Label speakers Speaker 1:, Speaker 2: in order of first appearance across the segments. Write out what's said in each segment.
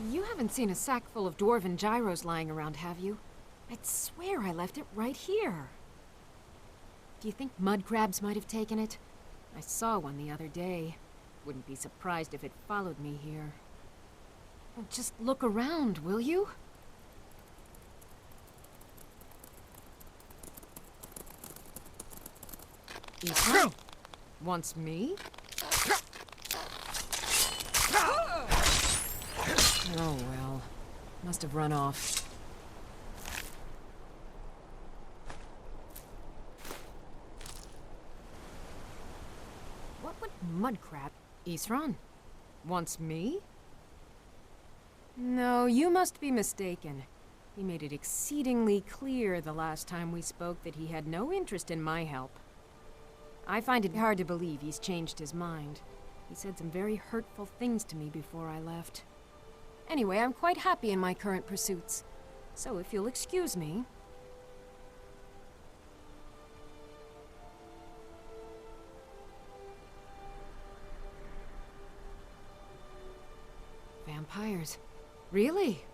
Speaker 1: You haven't seen a sack full of dwarven gyros lying around, have you? I'd swear I left it right here. Do you think mud crabs might have taken it? I saw one the other day. Wouldn't be surprised if it followed me here. Well, just look around, will you? Ethan? Wants me? Oh well. Must have run off. What would Mudcrab? Isran? Wants me? No, you must be mistaken. He made it exceedingly clear the last time we spoke that he had no interest in my help. I find it hard to believe he's changed his mind. He said some very hurtful things to me before I left. Anyway, I'm quite happy in my current pursuits. So if you'll excuse me... Vampires. Really?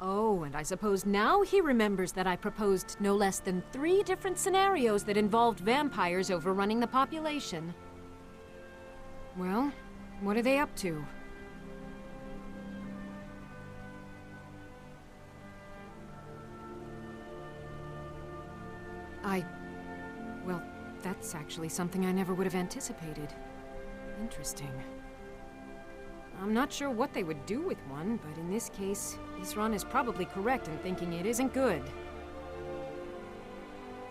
Speaker 1: Oh, and I suppose now he remembers that I proposed no less than 3 different scenarios that involved vampires overrunning the population. Well, what are they up to? Well, that's actually something I never would have anticipated. Interesting. I'm not sure what they would do with one, but in this case, Isran is probably correct in thinking it isn't good.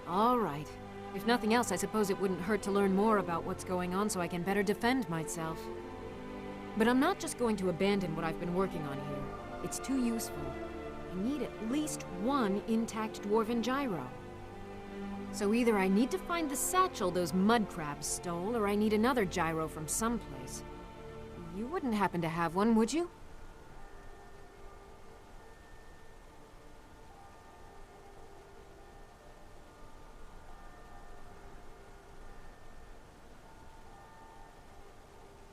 Speaker 1: All right. If nothing else, I suppose it wouldn't hurt to learn more about what's going on so I can better defend myself. But I'm not just going to abandon what I've been working on here. It's too useful. I need at least 1 intact dwarven gyro. So either I need to find the satchel those mud crabs stole, or I need another gyro from someplace. You wouldn't happen to have one, would you?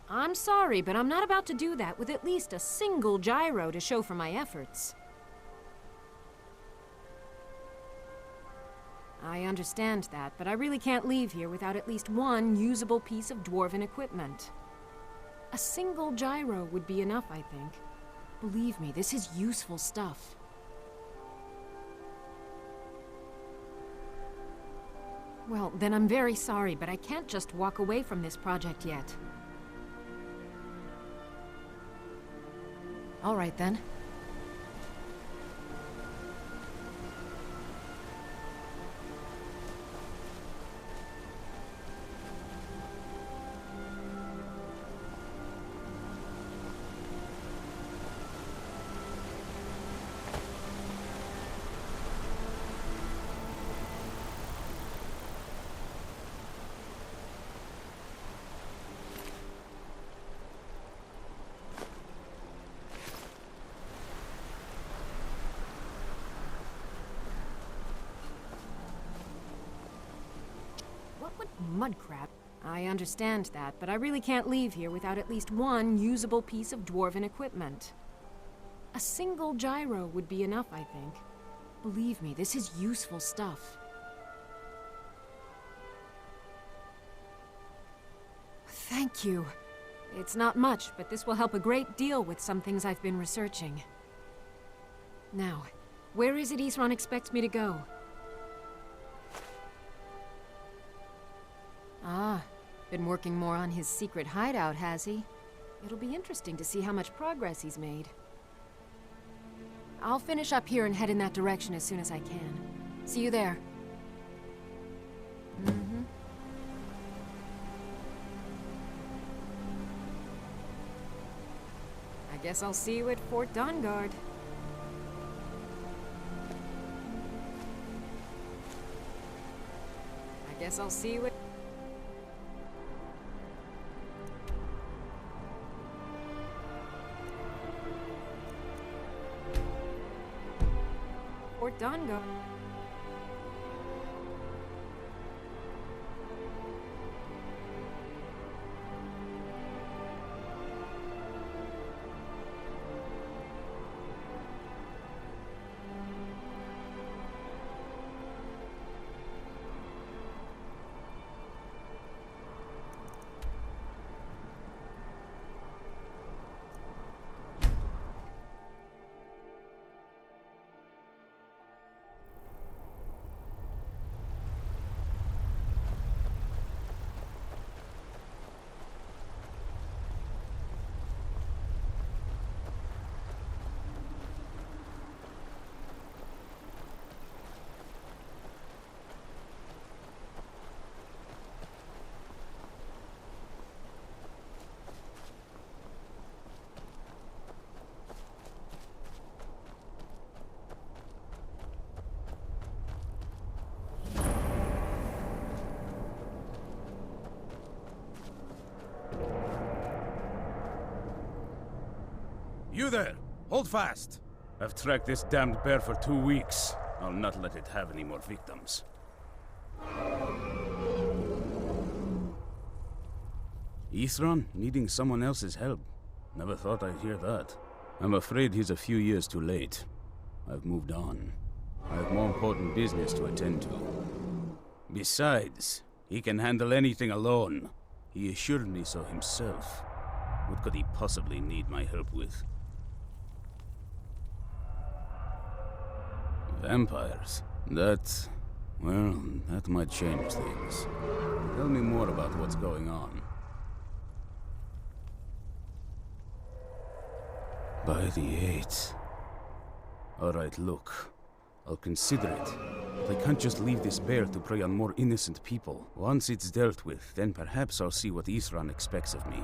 Speaker 1: I'm sorry, but I'm not about to do that with at least a single gyro to show for my efforts. I understand that, but I really can't leave here without at least 1 usable piece of dwarven equipment. A single gyro would be enough, I think. Believe me, this is useful stuff. Well, then I'm very sorry, but I can't just walk away from this project yet. All right, then. Mudcrab. I understand that, but I really can't leave here without at least 1 usable piece of dwarven equipment. A single gyro would be enough, I think. Believe me, this is useful stuff. Thank you. It's not much, but this will help a great deal with some things I've been researching. Now, where is it Isran expects me to go? Ah, been working more on his secret hideout, has he? It'll be interesting to see how much progress he's made. I'll finish up here and head in that direction as soon as I can. See you there. I guess I'll see you at Fort Dawnguard. I guess I'll see you at... Fort Dawnguard.
Speaker 2: You there! Hold fast! I've tracked this damned bear for 2 weeks. I'll not let it have any more victims. Ithran needing someone else's help. Never thought I'd hear that. I'm afraid he's a few years too late. I've moved on. I have more important business to attend to. Besides, he can handle anything alone. He assured me so himself. What could he possibly need my help with? Vampires? That might change things. Tell me more about what's going on. By the 8th. Alright, look. I'll consider it. But I can't just leave this bear to prey on more innocent people. Once it's dealt with, then perhaps I'll see what Ithran expects of me.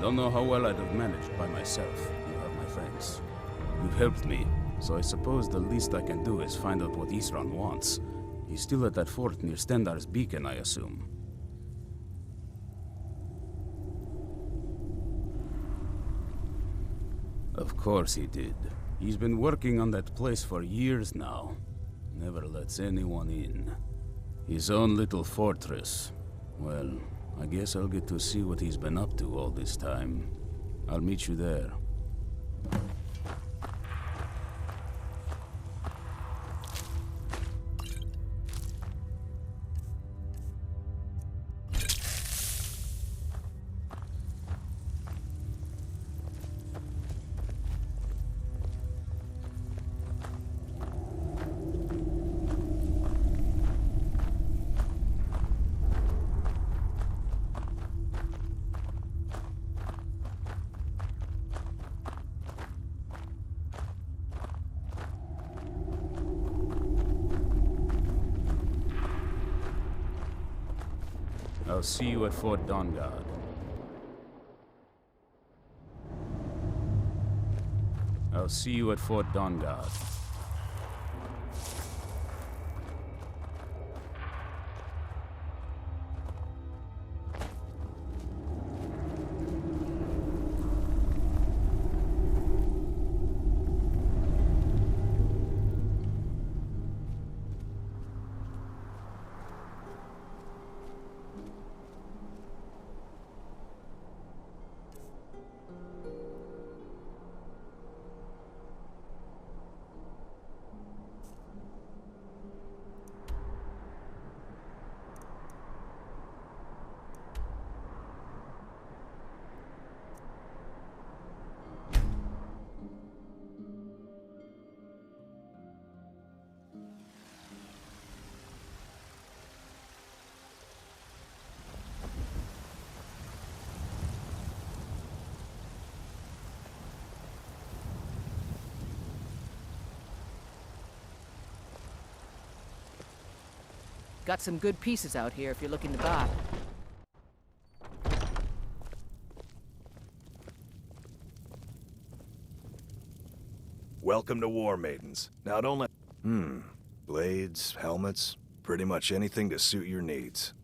Speaker 2: Don't know how well I'd have managed by myself. You have my thanks. You've helped me, so I suppose the least I can do is find out what Ithran wants. He's still at that fort near Stendar's beacon, I assume. Of course he did. He's been working on that place for years now. Never lets anyone in. His own little fortress. Well, I guess I'll get to see what he's been up to all this time. I'll meet you there. I'll see you at Fort Dawnguard. I'll see you at Fort Dawnguard.
Speaker 3: Got some good pieces out here if you're looking to buy.
Speaker 4: Welcome to War Maidens. Now don't let... Blades, helmets, pretty much anything to suit your needs.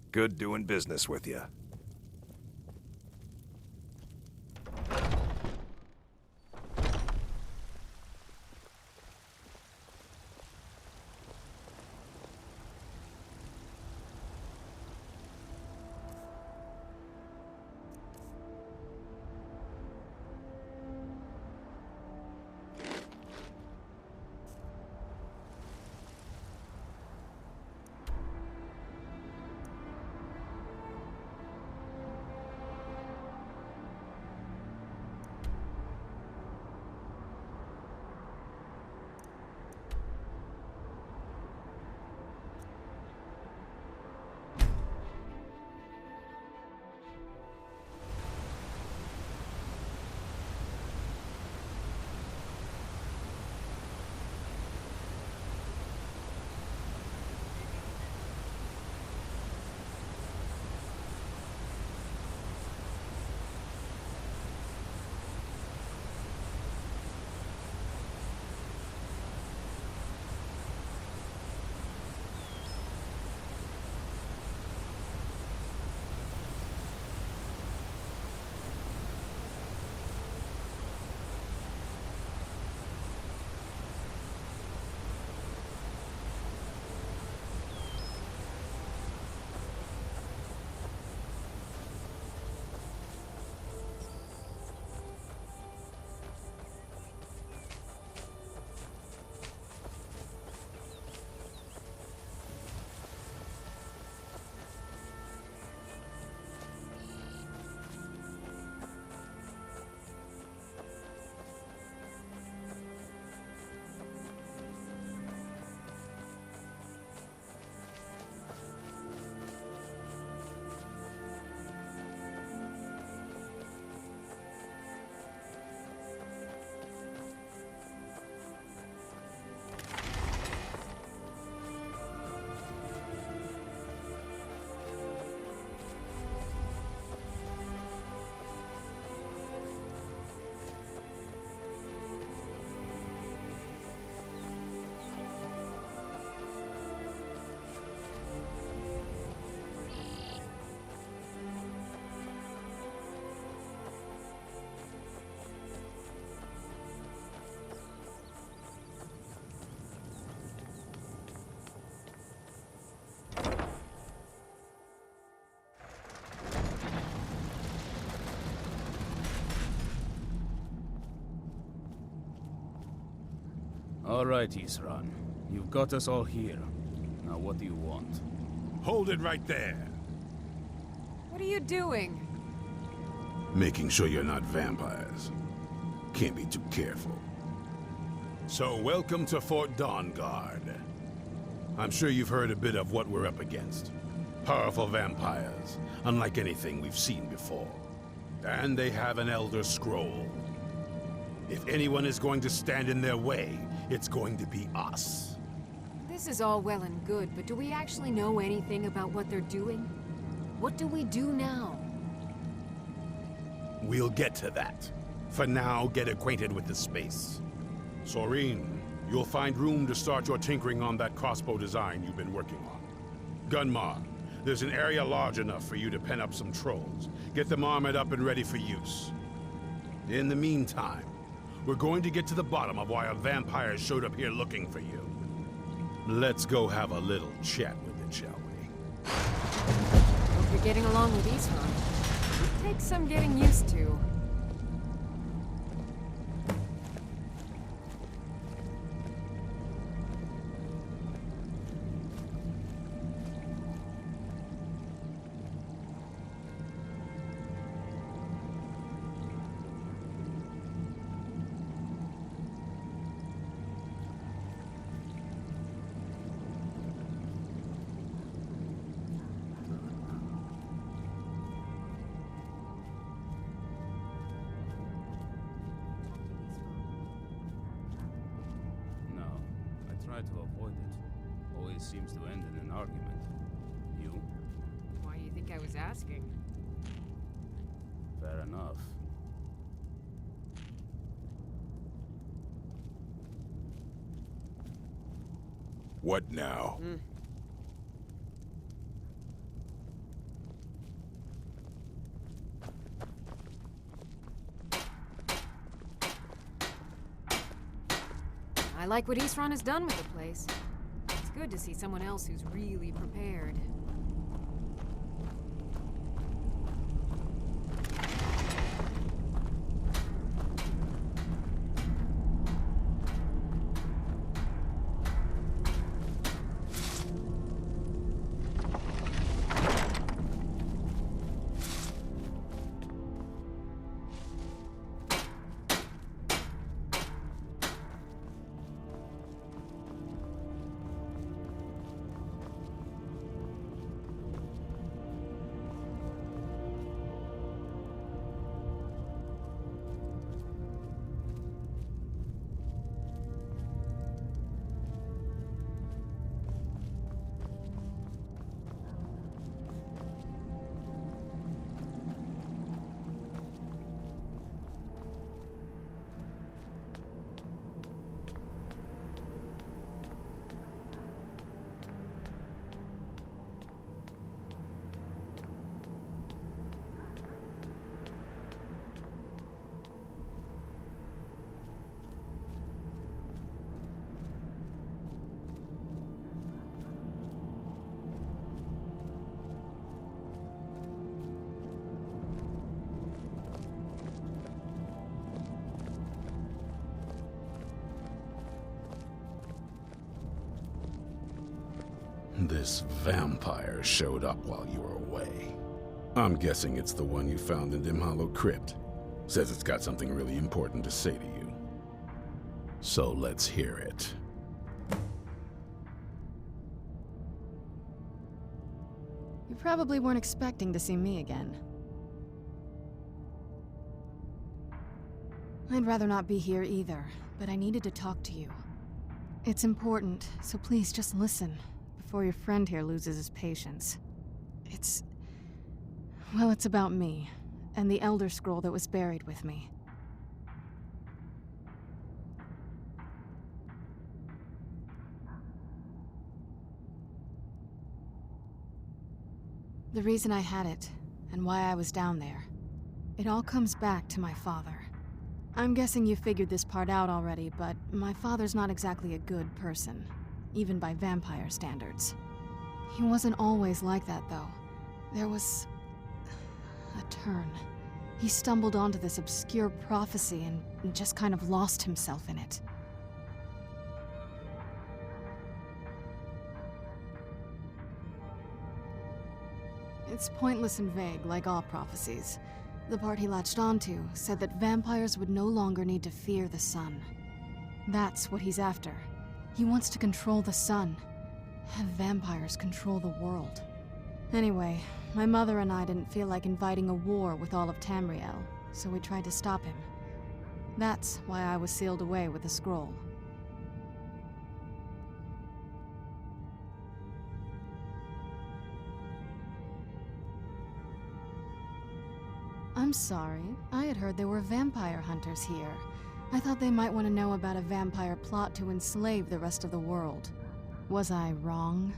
Speaker 4: Good doing business with you.
Speaker 2: All right, Isran. You've got us all here. Now what do you want?
Speaker 5: Hold it right there.
Speaker 1: What are you doing?
Speaker 5: Making sure you're not vampires. Can't be too careful. So, welcome to Fort Dawnguard. I'm sure you've heard a bit of what we're up against. Powerful vampires, unlike anything we've seen before. And they have an Elder Scroll. If anyone is going to stand in their way, it's going to be us.
Speaker 1: This is all well and good, but do we actually know anything about what they're doing? What do we do now?
Speaker 5: We'll get to that. For now, get acquainted with the space. Soreen, you'll find room to start your tinkering on that crossbow design you've been working on. Gunmar, there's an area large enough for you to pen up some trolls. Get them armored up and ready for use. In the meantime, we're going to get to the bottom of why a vampire showed up here looking for you. Let's go have a little chat with it, shall we?
Speaker 1: Hope you're getting along with Isran. It takes some getting used to.
Speaker 2: Try to avoid it. Always seems to end in an argument. You?
Speaker 1: Why do you think I was asking?
Speaker 2: Fair enough.
Speaker 5: What now?
Speaker 1: I like what Isran has done with the place. It's good to see someone else who's really prepared.
Speaker 5: This vampire showed up while you were away. I'm guessing it's the one you found in Dim Hollow Crypt. Says it's got something really important to say to you. So let's hear it.
Speaker 6: You probably weren't expecting to see me again. I'd rather not be here either, but I needed to talk to you. It's important, so please just listen, before your friend here loses his patience. Well, it's about me, and the Elder Scroll that was buried with me. The reason I had it, and why I was down there, it all comes back to my father. I'm guessing you figured this part out already, but my father's not exactly a good person, even by vampire standards. He wasn't always like that, though. There was a turn. He stumbled onto this obscure prophecy and just kind of lost himself in it. It's pointless and vague, like all prophecies. The part he latched onto said that vampires would no longer need to fear the sun. That's what he's after. He wants to control the sun. Have vampires control the world. Anyway, my mother and I didn't feel like inviting a war with all of Tamriel, so we tried to stop him. That's why I was sealed away with the scroll. I'm sorry. I had heard there were vampire hunters here. I thought they might want to know about a vampire plot to enslave the rest of the world. Was I wrong?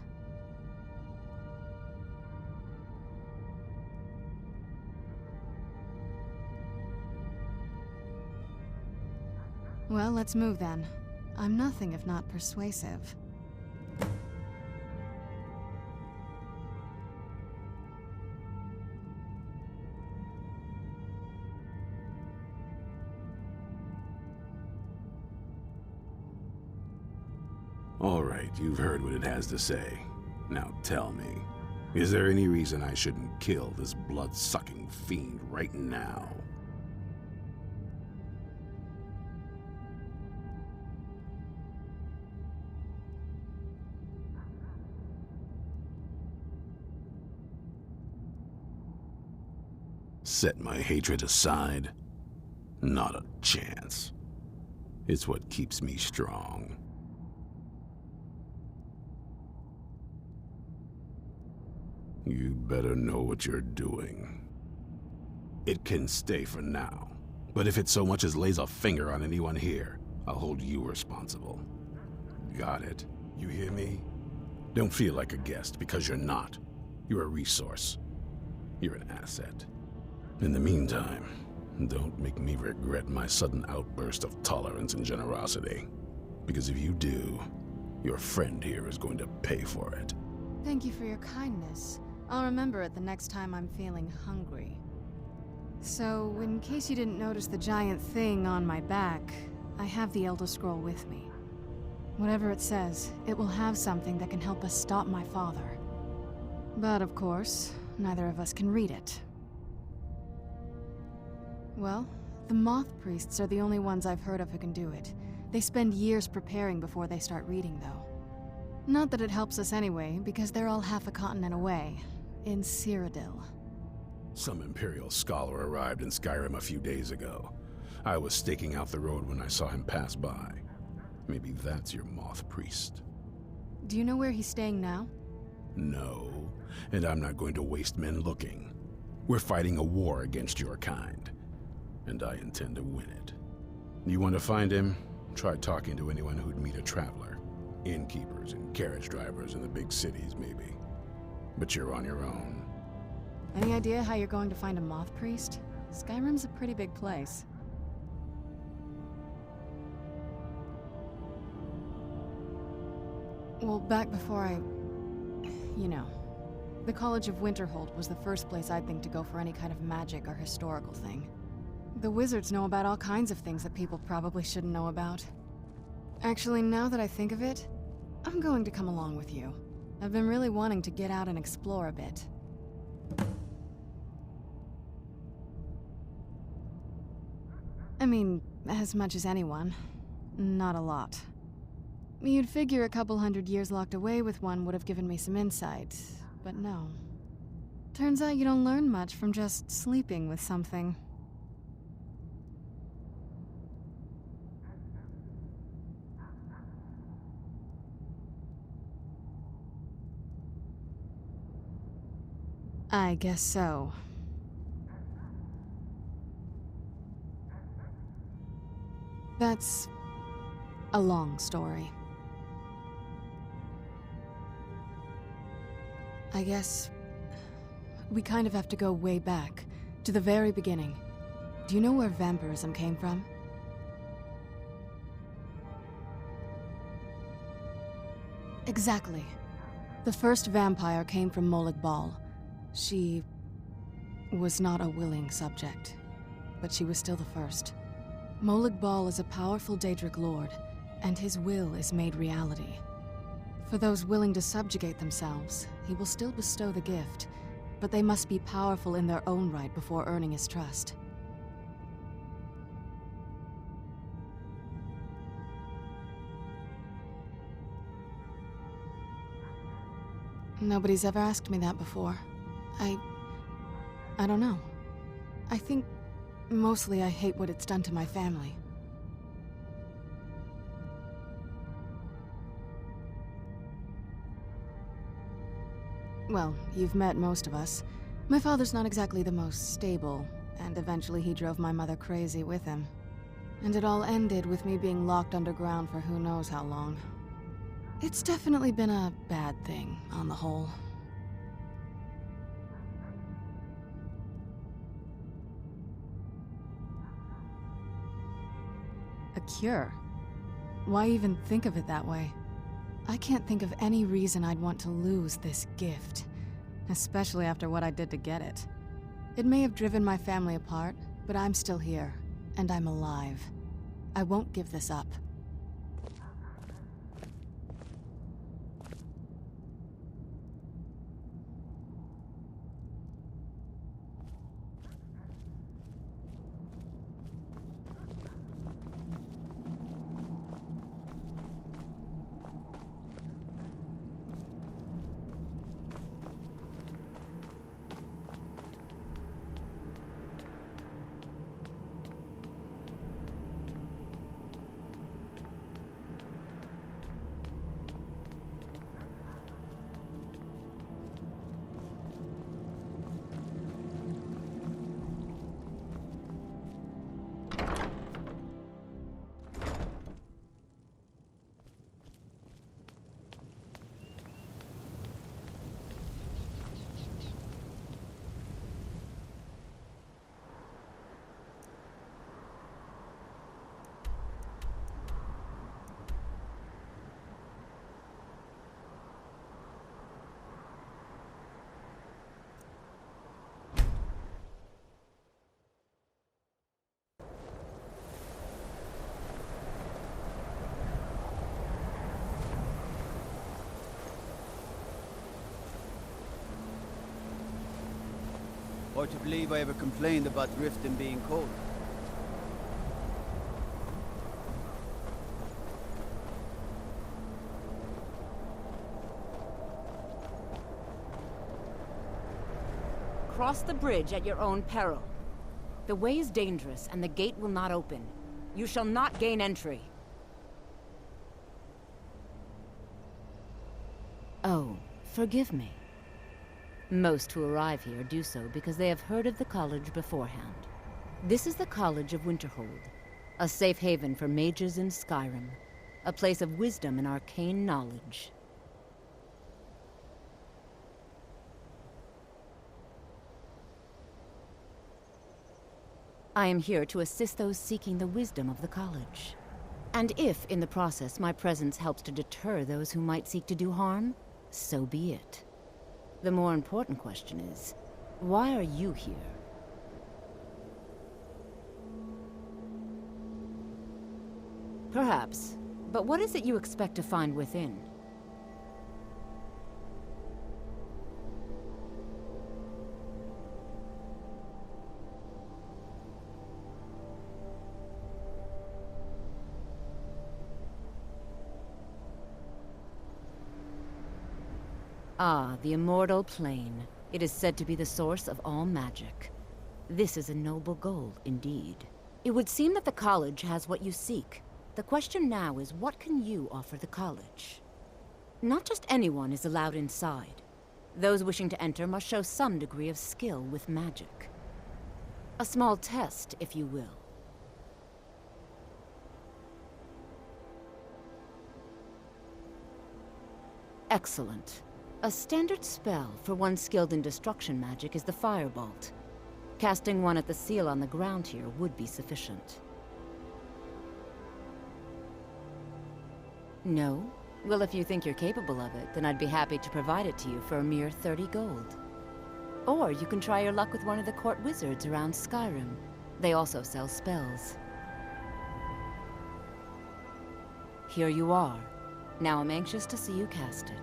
Speaker 6: Well, let's move then. I'm nothing if not persuasive.
Speaker 5: All right, you've heard what it has to say. Now tell me, is there any reason I shouldn't kill this blood-sucking fiend right now? Set my hatred aside? Not a chance. It's what keeps me strong. You better know what you're doing. It can stay for now, but if it so much as lays a finger on anyone here, I'll hold you responsible. Got it? You hear me? Don't feel like a guest, because you're not. You're a resource. You're an asset. In the meantime, don't make me regret my sudden outburst of tolerance and generosity. Because if you do, your friend here is going to pay for it.
Speaker 6: Thank you for your kindness. I'll remember it the next time I'm feeling hungry. So, in case you didn't notice the giant thing on my back, I have the Elder Scroll with me. Whatever it says, it will have something that can help us stop my father. But of course, neither of us can read it. Well, the Moth Priests are the only ones I've heard of who can do it. They spend years preparing before they start reading, though. Not that it helps us anyway, because they're all half a continent away, in Cyrodiil.
Speaker 5: Some Imperial scholar arrived in Skyrim a few days ago. I was staking out the road when I saw him pass by. Maybe that's your Moth Priest.
Speaker 6: Do you know where he's staying now?
Speaker 5: No, and I'm not going to waste men looking. We're fighting a war against your kind, and I intend to win it. You want to find him? Try talking to anyone who'd meet a traveler. Innkeepers and carriage drivers in the big cities, maybe. But you're on your own.
Speaker 6: Any idea how you're going to find a Moth Priest? Skyrim's a pretty big place. Well, back before the College of Winterhold was the first place I'd think to go for any kind of magic or historical thing. The wizards know about all kinds of things that people probably shouldn't know about. Actually, now that I think of it, I'm going to come along with you. I've been really wanting to get out and explore a bit. I mean, as much as anyone. Not a lot. You'd figure a couple hundred years locked away with one would have given me some insight, but no. Turns out you don't learn much from just sleeping with something. I guess so. That's a long story. I guess we kind of have to go way back, to the very beginning. Do you know where vampirism came from? Exactly. The first vampire came from Molag Bal. She was not a willing subject, but she was still the first. Molag Bal is a powerful Daedric lord, and his will is made reality. For those willing to subjugate themselves, he will still bestow the gift, but they must be powerful in their own right before earning his trust. Nobody's ever asked me that before. I don't know. I think mostly I hate what it's done to my family. Well, you've met most of us. My father's not exactly the most stable, and eventually he drove my mother crazy with him. And it all ended with me being locked underground for who knows how long. It's definitely been a bad thing, on the whole. A cure? Why even think of it that way? I can't think of any reason I'd want to lose this gift, especially after what I did to get it. It may have driven my family apart, but I'm still here, and I'm alive. I won't give this up.
Speaker 7: Hard to believe I ever complained about Riften being cold.
Speaker 1: Cross the bridge at your own peril. The way is dangerous, and the gate will not open. You shall not gain entry. Oh, forgive me. Most who arrive here do so because they have heard of the college beforehand. This is the College of Winterhold, a safe haven for mages in Skyrim, a place of wisdom and arcane knowledge. I am here to assist those seeking the wisdom of the college. And if, in the process, my presence helps to deter those who might seek to do harm, so be it. The more important question is, why are you here? Perhaps, but what is it you expect to find within? Ah, the immortal plane. It is said to be the source of all magic. This is a noble goal, indeed. It would seem that the college has what you seek. The question now is, what can you offer the college? Not just anyone is allowed inside. Those wishing to enter must show some degree of skill with magic. A small test, if you will. Excellent. A standard spell for one skilled in destruction magic is the Firebolt. Casting one at the seal on the ground here would be sufficient. No? Well, if you think you're capable of it, then I'd be happy to provide it to you for a mere 30 gold. Or you can try your luck with one of the court wizards around Skyrim. They also sell spells. Here you are. Now I'm anxious to see you cast it.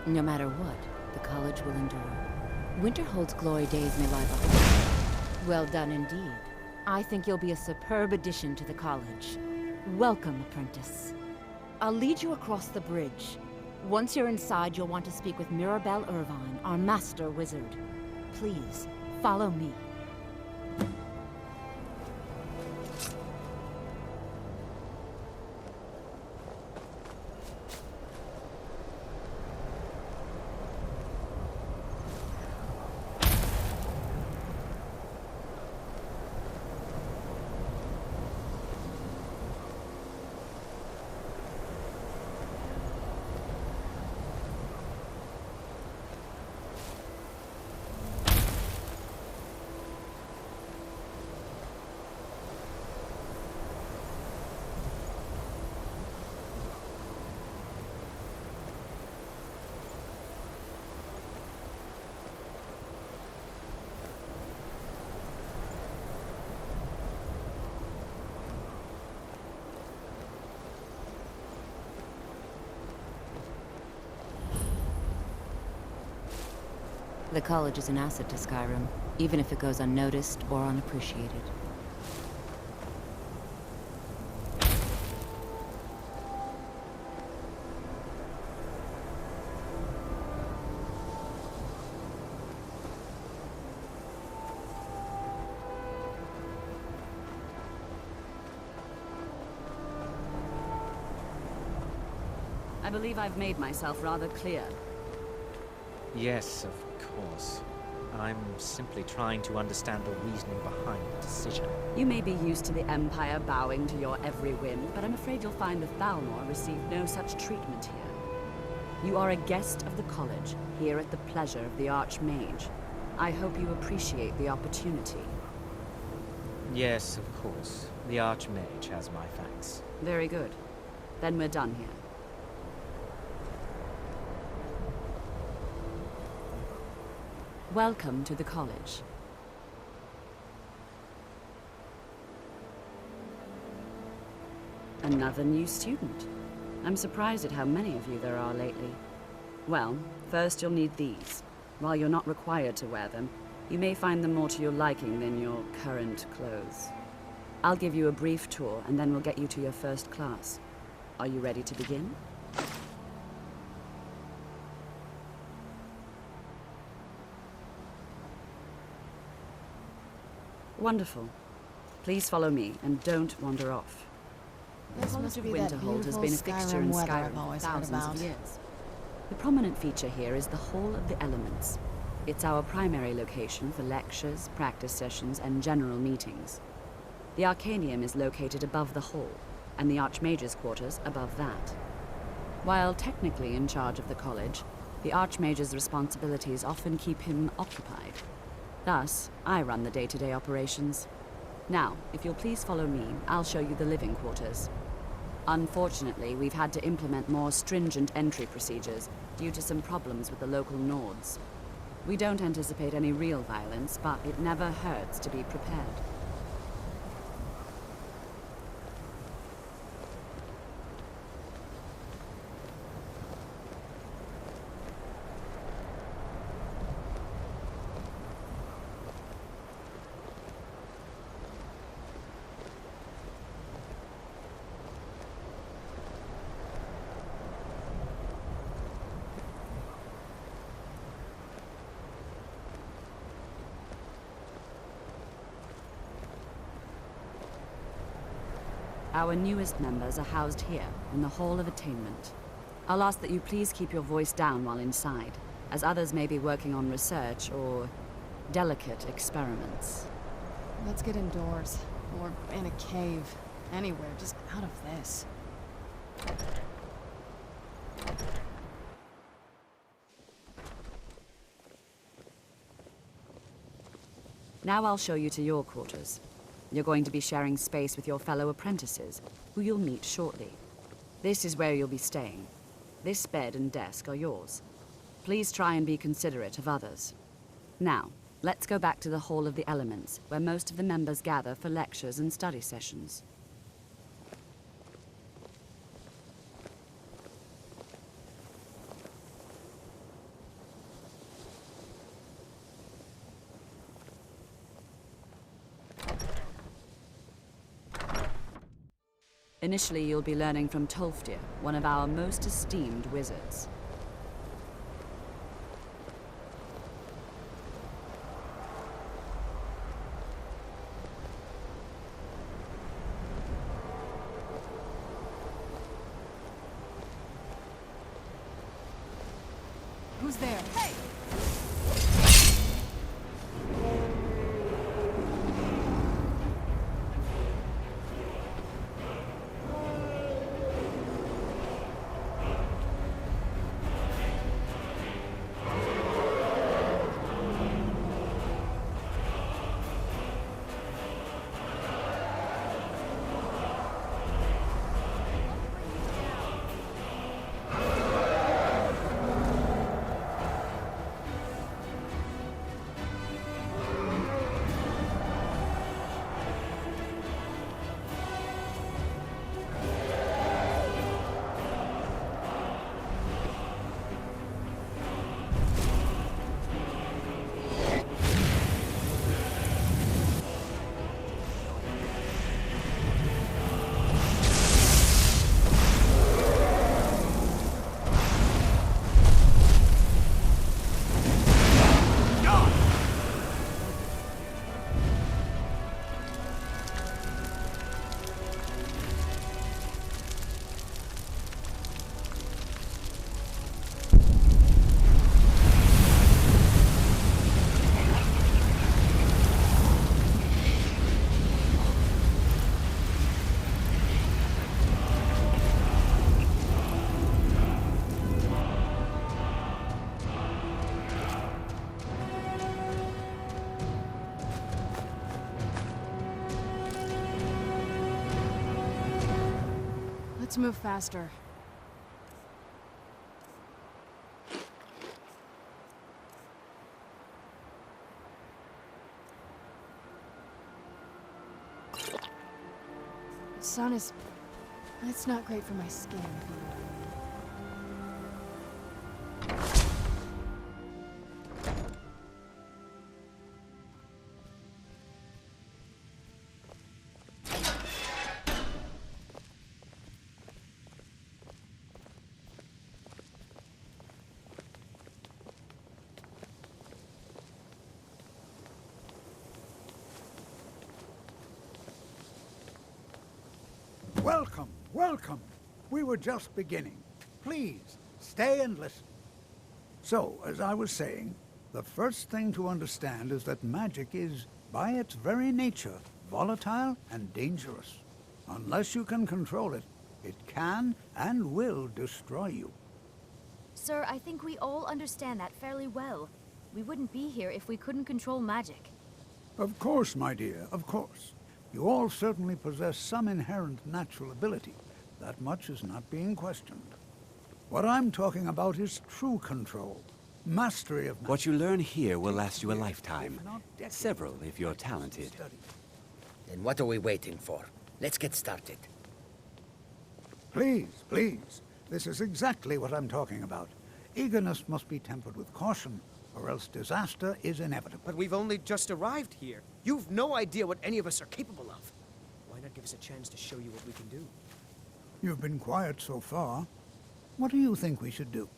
Speaker 1: No matter what, the college will endure. Winterhold's glory days may lie behind. Well done indeed. I think you'll be a superb addition to the college. Welcome, apprentice. I'll lead you across the bridge. Once you're inside, you'll want to speak with Mirabelle Irvine, our master wizard. Please, follow me. The college is an asset to Skyrim, even if it goes unnoticed or unappreciated.
Speaker 3: I believe I've made myself rather clear.
Speaker 8: Yes, of course. I'm simply trying to understand the reasoning behind the decision.
Speaker 3: You may be used to the Empire bowing to your every whim, but I'm afraid you'll find the Thalmor receive no such treatment here. You are a guest of the college, here at the pleasure of the Archmage. I hope you appreciate the opportunity.
Speaker 8: Yes, of course. The Archmage has my thanks.
Speaker 3: Very good. Then we're done here. Welcome to the college. Another new student. I'm surprised at how many of you there are lately. Well, first you'll need these. While you're not required to wear them, you may find them more to your liking than your current clothes. I'll give you a brief tour, and then we'll get you to your first class. Are you ready to begin? Wonderful. Please follow me, and don't wander off.
Speaker 6: This
Speaker 3: The
Speaker 6: must
Speaker 3: College of
Speaker 6: be that
Speaker 3: Winterhold has
Speaker 6: beautiful
Speaker 3: been a fixture in
Speaker 6: Skyrim weather
Speaker 3: Skyrim
Speaker 6: I've
Speaker 3: for
Speaker 6: always heard
Speaker 3: thousands
Speaker 6: about.
Speaker 3: of years. The prominent feature here is the Hall of the Elements. It's our primary location for lectures, practice sessions, and general meetings. The Arcanium is located above the hall, and the Archmage's quarters above that. While technically in charge of the college, the Archmage's responsibilities often keep him occupied. Thus, I run the day-to-day operations. Now, if you'll please follow me, I'll show you the living quarters. Unfortunately, we've had to implement more stringent entry procedures due to some problems with the local Nords. We don't anticipate any real violence, but it never hurts to be prepared. Our newest members are housed here, in the Hall of Attainment. I'll ask that you please keep your voice down while inside, as others may be working on research or delicate experiments.
Speaker 6: Let's get indoors. Or in a cave. Anywhere, just out of this.
Speaker 3: Now I'll show you to your quarters. You're going to be sharing space with your fellow apprentices, who you'll meet shortly. This is where you'll be staying. This bed and desk are yours. Please try and be considerate of others. Now, let's go back to the Hall of the Elements, where most of the members gather for lectures and study sessions. Initially, you'll be learning from Tolfdir, one of our most esteemed wizards.
Speaker 6: Who's there? Hey! Let's move faster. The sun is... it's not great for my skin.
Speaker 9: Welcome, welcome. We were just beginning. Please, stay and listen. So, as I was saying, the first thing to understand is that magic is, by its very nature, volatile and dangerous. Unless you can control it, it can and will destroy you.
Speaker 10: Sir, I think we all understand that fairly well. We wouldn't be here if we couldn't control magic.
Speaker 9: Of course, my dear, of course. You all certainly possess some inherent natural ability. That much is not being questioned. What I'm talking about is true control. Mastery of magic.
Speaker 11: What you learn here will last you a lifetime. Several, if you're talented.
Speaker 12: Then what are we waiting for? Let's get started.
Speaker 9: Please, please. This is exactly what I'm talking about. Eagerness must be tempered with caution, or else disaster is inevitable.
Speaker 13: But we've only just arrived here. You've no idea what any of us are capable of. Why not give us a chance to show you what we can do?
Speaker 9: You've been quiet so far. What do you think we should do?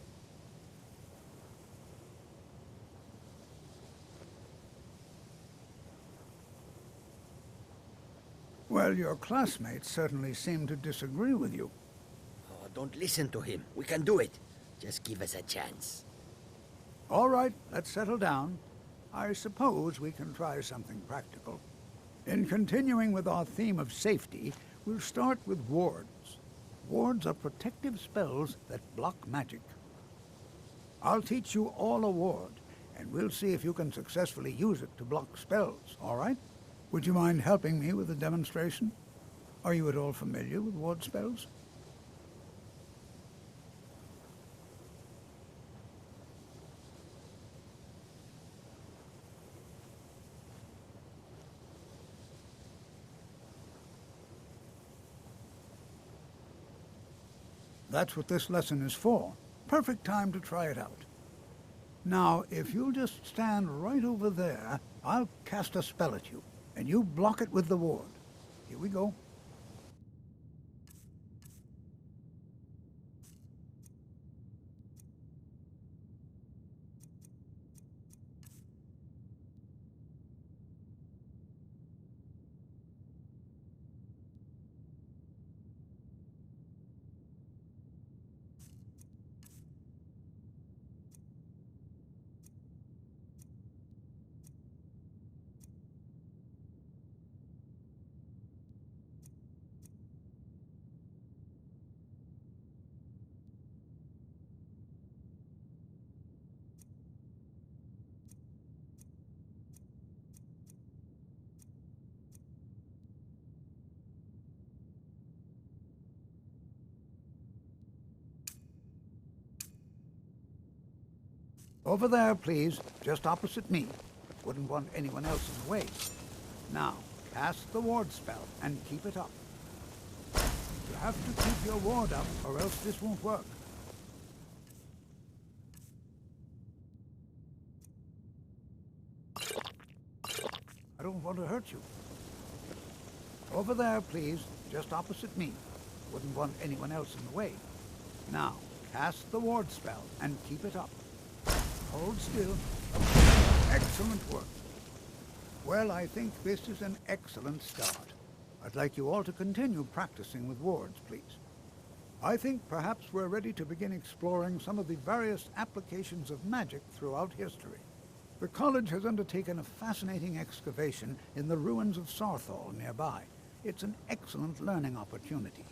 Speaker 9: Well, your classmates certainly seem to disagree with you.
Speaker 12: Oh, don't listen to him. We can do it. Just give us a chance.
Speaker 9: All right, let's settle down. I suppose we can try something practical. In continuing with our theme of safety, we'll start with wards. Wards are protective spells that block magic. I'll teach you all a ward, and we'll see if you can successfully use it to block spells, all right? Would you mind helping me with a demonstration? Are you at all familiar with ward spells? That's what this lesson is for. Perfect time to try it out. Now, if you'll just stand right over there, I'll cast a spell at you, and you block it with the ward. Here we go. Over there, please, just opposite me. Wouldn't want anyone else in the way. Now, cast the ward spell and keep it up. You have to keep your ward up, or else this won't work. I don't want to hurt you. Over there, please, just opposite me. Wouldn't want anyone else in the way. Now, cast the ward spell and keep it up. Hold still. Excellent work. Well, I think this is an excellent start. I'd like you all to continue practicing with wards, please. I think perhaps we're ready to begin exploring some of the various applications of magic throughout history. The college has undertaken a fascinating excavation in the ruins of Sarthal nearby. It's an excellent learning opportunity.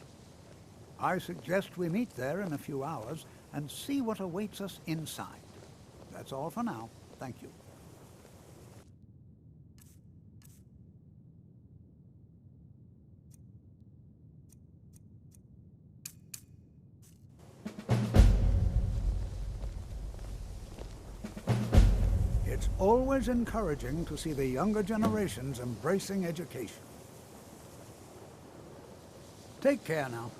Speaker 9: I suggest we meet there in a few hours and see what awaits us inside. That's all for now. Thank you. It's always encouraging to see the younger generations embracing education. Take care now.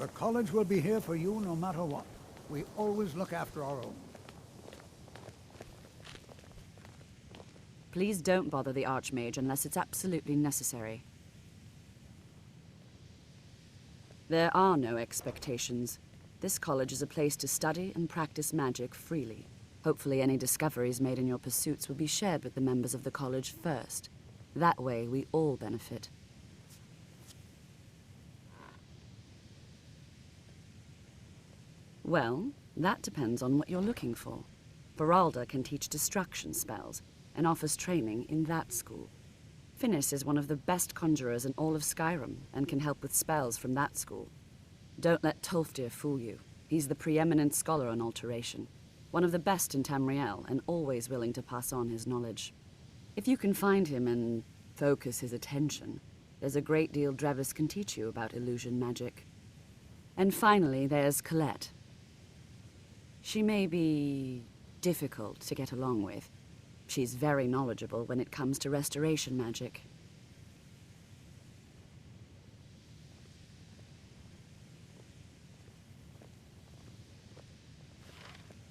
Speaker 9: The college will be here for you no matter what. We always look after our own.
Speaker 3: Please don't bother the Archmage unless it's absolutely necessary. There are no expectations. This college is a place to study and practice magic freely. Hopefully any discoveries made in your pursuits will be shared with the members of the college first. That way, we all benefit. Well, that depends on what you're looking for. Beralda can teach destruction spells and offers training in that school. Finis is one of the best conjurers in all of Skyrim and can help with spells from that school. Don't let Tolfdir fool you. He's the preeminent scholar on alteration, one of the best in Tamriel and always willing to pass on his knowledge. If you can find him and focus his attention, there's a great deal Drevis can teach you about illusion magic. And finally, there's Colette. She may be difficult to get along with. She's very knowledgeable when it comes to restoration magic.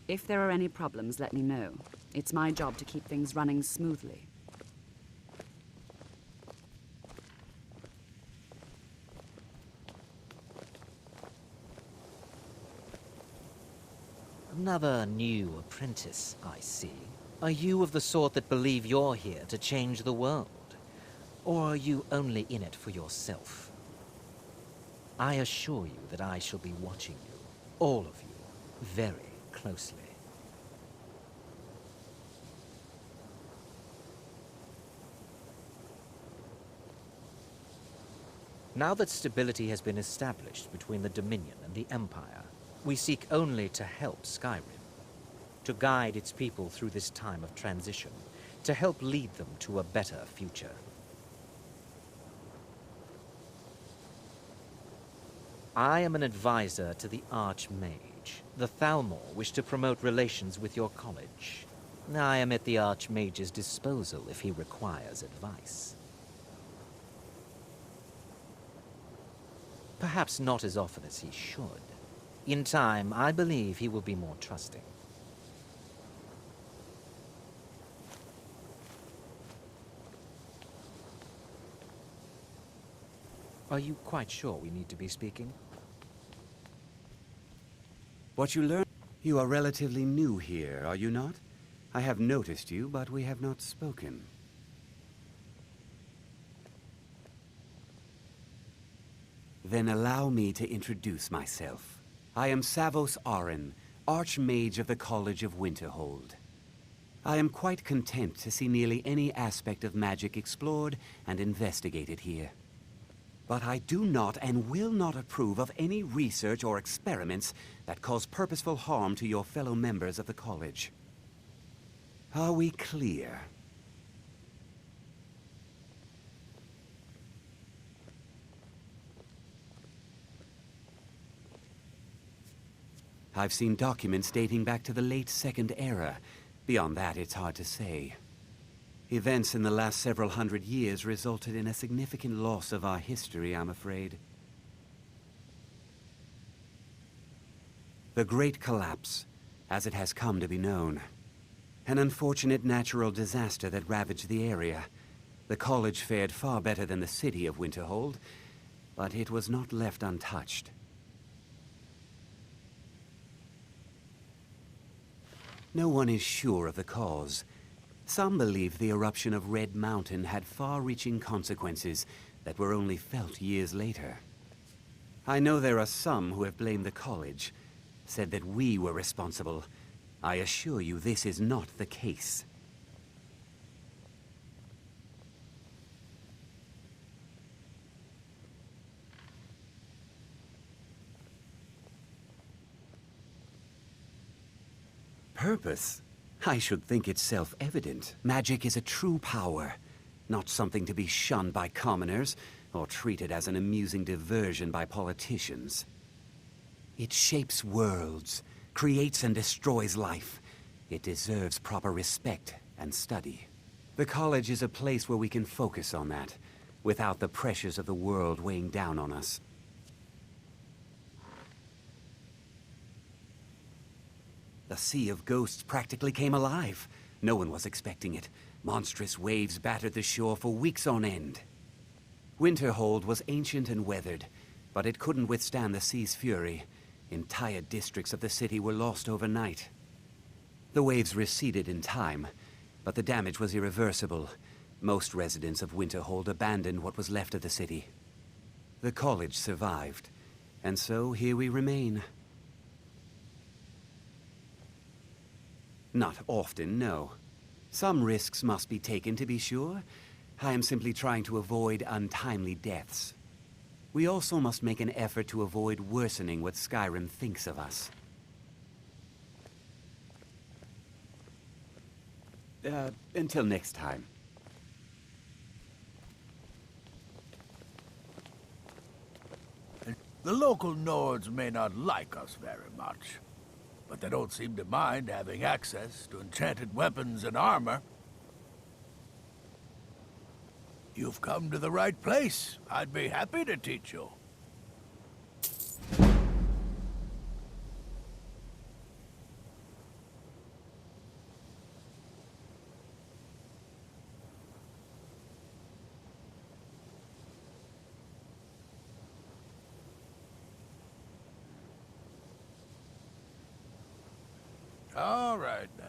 Speaker 3: If there are any problems, let me know. It's my job to keep things running smoothly.
Speaker 8: Another new apprentice, I see. Are you of the sort that believe you're here to change the world? Or are you only in it for yourself? I assure you that I shall be watching you, all of you, very closely. Now that stability has been established between the Dominion and the Empire, we seek only to help Skyrim, to guide its people through this time of transition, to help lead them to a better future. I am an advisor to the Archmage. The Thalmor wish to promote relations with your college. I am at the Archmage's disposal if he requires advice. Perhaps not as often as he should. In time, I believe he will be more trusting. Are you quite sure we need to be speaking?
Speaker 11: What you learn? You are relatively new here, are you not? I have noticed you, but we have not spoken. Then allow me to introduce myself. I am Savos Arin, Archmage of the College of Winterhold. I am quite content to see nearly any aspect of magic explored and investigated here. But I do not and will not approve of any research or experiments that cause purposeful harm to your fellow members of the college. Are we clear? I've seen documents dating back to the late Second Era. Beyond that, it's hard to say. Events in the last several hundred years resulted in a significant loss of our history, I'm afraid. The Great Collapse, as it has come to be known. An unfortunate natural disaster that ravaged the area. The college fared far better than the city of Winterhold, but it was not left untouched. No one is sure of the cause. Some believe the eruption of Red Mountain had far-reaching consequences that were only felt years later. I know there are some who have blamed the college, said that we were responsible. I assure you this is not the case. Purpose? I should think it's self-evident. Magic is a true power, not something to be shunned by commoners or treated as an amusing diversion by politicians. It shapes worlds, creates and destroys life. It deserves proper respect and study. The college is a place where we can focus on that, without the pressures of the world weighing down on us. The Sea of Ghosts practically came alive. No one was expecting it. Monstrous waves battered the shore for weeks on end. Winterhold was ancient and weathered, but it couldn't withstand the sea's fury. Entire districts of the city were lost overnight. The waves receded in time, but the damage was irreversible. Most residents of Winterhold abandoned what was left of the city. The college survived, and so here we remain. Not often, no. Some risks must be taken, to be sure. I am simply trying to avoid untimely deaths. We also must make an effort to avoid worsening what Skyrim thinks of us. Until next time.
Speaker 9: The local Nords may not like us very much, but they don't seem to mind having access to enchanted weapons and armor. You've come to the right place. I'd be happy to teach you. All right, then.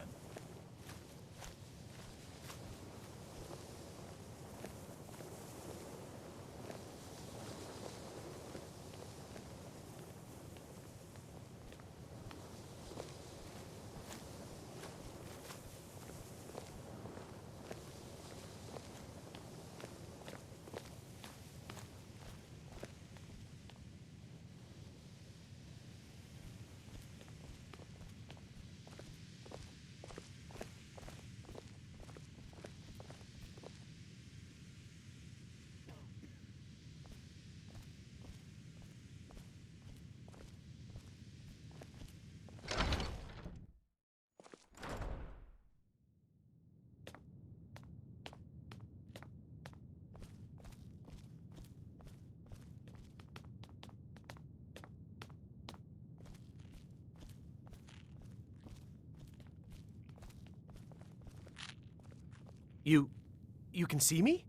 Speaker 13: You can see me?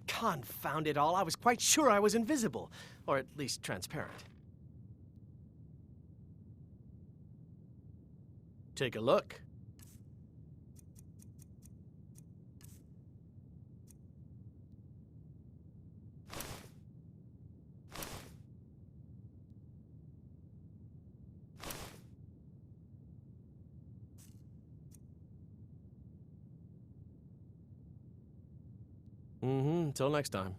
Speaker 13: Confound it all, I was quite sure I was invisible, or at least transparent. Take a look.
Speaker 14: Mm-hmm. Till next time.